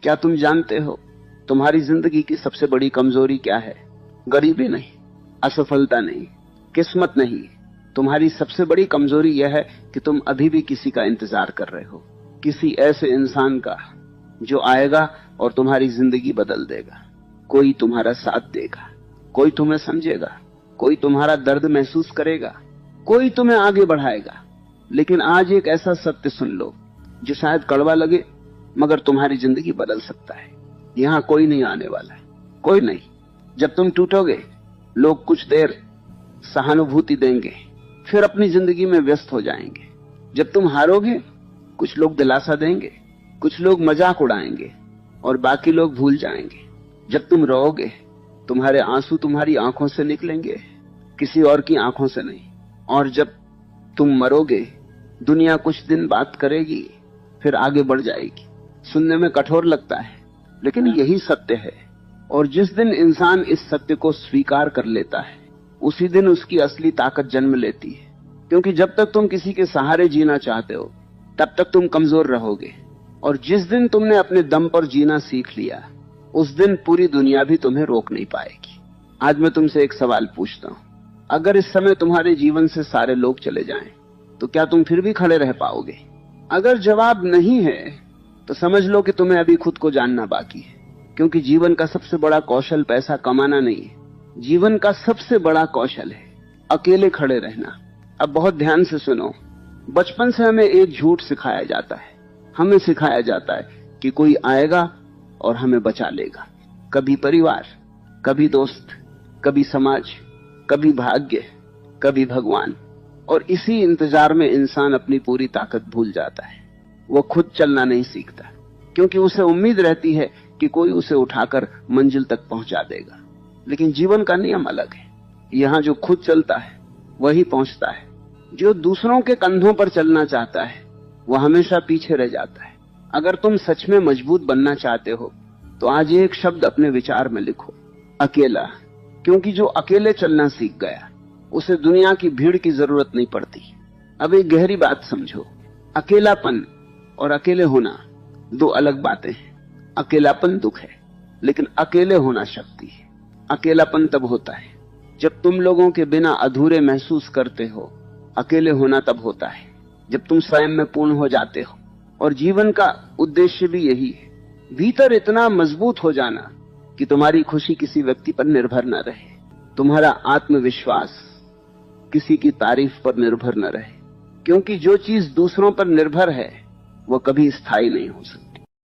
क्या तुम जानते हो तुम्हारी जिंदगी की सबसे बड़ी कमजोरी क्या है? गरीबी नहीं, असफलता नहीं, किस्मत नहीं। तुम्हारी सबसे बड़ी कमजोरी यह है कि तुम अभी भी किसी का इंतजार कर रहे हो, किसी ऐसे इंसान का जो आएगा और तुम्हारी जिंदगी बदल देगा। कोई तुम्हारा साथ देगा, कोई तुम्हें समझेगा, कोई तुम्हारा दर्द महसूस करेगा, कोई तुम्हें आगे बढ़ाएगा। लेकिन आज एक ऐसा सत्य सुन लो जो शायद कड़वा लगे, मगर तुम्हारी जिंदगी बदल सकता है। यहां कोई नहीं आने वाला है, कोई नहीं। जब तुम टूटोगे, लोग कुछ देर सहानुभूति देंगे, फिर अपनी जिंदगी में व्यस्त हो जाएंगे। जब तुम हारोगे, कुछ लोग दिलासा देंगे, कुछ लोग मजाक उड़ाएंगे और बाकी लोग भूल जाएंगे। जब तुम रोओगे, तुम्हारे आंसू तुम्हारी आंखों से निकलेंगे, किसी और की आंखों से नहीं। और जब तुम मरोगे, दुनिया कुछ दिन बात करेगी, फिर आगे बढ़ जाएगी। सुनने में कठोर लगता है, लेकिन यही सत्य है। और जिस दिन इंसान इस सत्य को स्वीकार कर लेता है, उसी दिन उसकी असली ताकत जन्म लेती है। क्योंकि जब तक तुम किसी के सहारे जीना चाहते हो, तब तक तुम कमजोर रहोगे। और जिस दिन तुमने अपने दम पर जीना सीख लिया, उस दिन पूरी दुनिया भी तुम्हें रोक नहीं पाएगी। आज मैं तुमसे एक सवाल पूछता हूं, अगर इस समय तुम्हारे जीवन से सारे लोग चले जाएं, तो क्या तुम फिर भी खड़े रह पाओगे? अगर जवाब नहीं है, तो समझ लो कि तुम्हें अभी खुद को जानना बाकी है। क्योंकि जीवन का सबसे बड़ा कौशल पैसा कमाना नहीं है, जीवन का सबसे बड़ा कौशल है अकेले खड़े रहना। अब बहुत ध्यान से सुनो। बचपन से हमें एक झूठ सिखाया जाता है। हमें सिखाया जाता है कि कोई आएगा और हमें बचा लेगा। कभी परिवार, कभी दोस्त, कभी समाज, कभी भाग्य, कभी भगवान। और इसी इंतजार में इंसान अपनी पूरी ताकत भूल जाता है। वो खुद चलना नहीं सीखता, क्योंकि उसे उम्मीद रहती है कि कोई उसे उठाकर मंजिल तक पहुंचा देगा। लेकिन जीवन का नियम अलग है। यहाँ जो खुद चलता है वही पहुंचता है। जो दूसरों के कंधों पर चलना चाहता है, वह हमेशा पीछे रह जाता है। अगर तुम सच में मजबूत बनना चाहते हो, तो आज एक शब्द अपने विचार में लिखो, अकेला। क्योंकि जो अकेले चलना सीख गया, उसे दुनिया की भीड़ की जरूरत नहीं पड़ती। अब एक गहरी बात समझो, अकेलापन और अकेले होना दो अलग बातें हैं। अकेलापन दुख है, लेकिन अकेले होना शक्ति है। अकेलापन तब होता है जब तुम लोगों के बिना अधूरे महसूस करते हो। अकेले होना तब होता है जब तुम स्वयं में पूर्ण हो जाते हो। और जीवन का उद्देश्य भी यही है, भीतर इतना मजबूत हो जाना कि तुम्हारी खुशी किसी व्यक्ति पर निर्भर न रहे, तुम्हारा आत्मविश्वास किसी की तारीफ पर निर्भर न रहे। क्योंकि जो चीज दूसरों पर निर्भर है, वह कभी स्थायी नहीं हो सकती।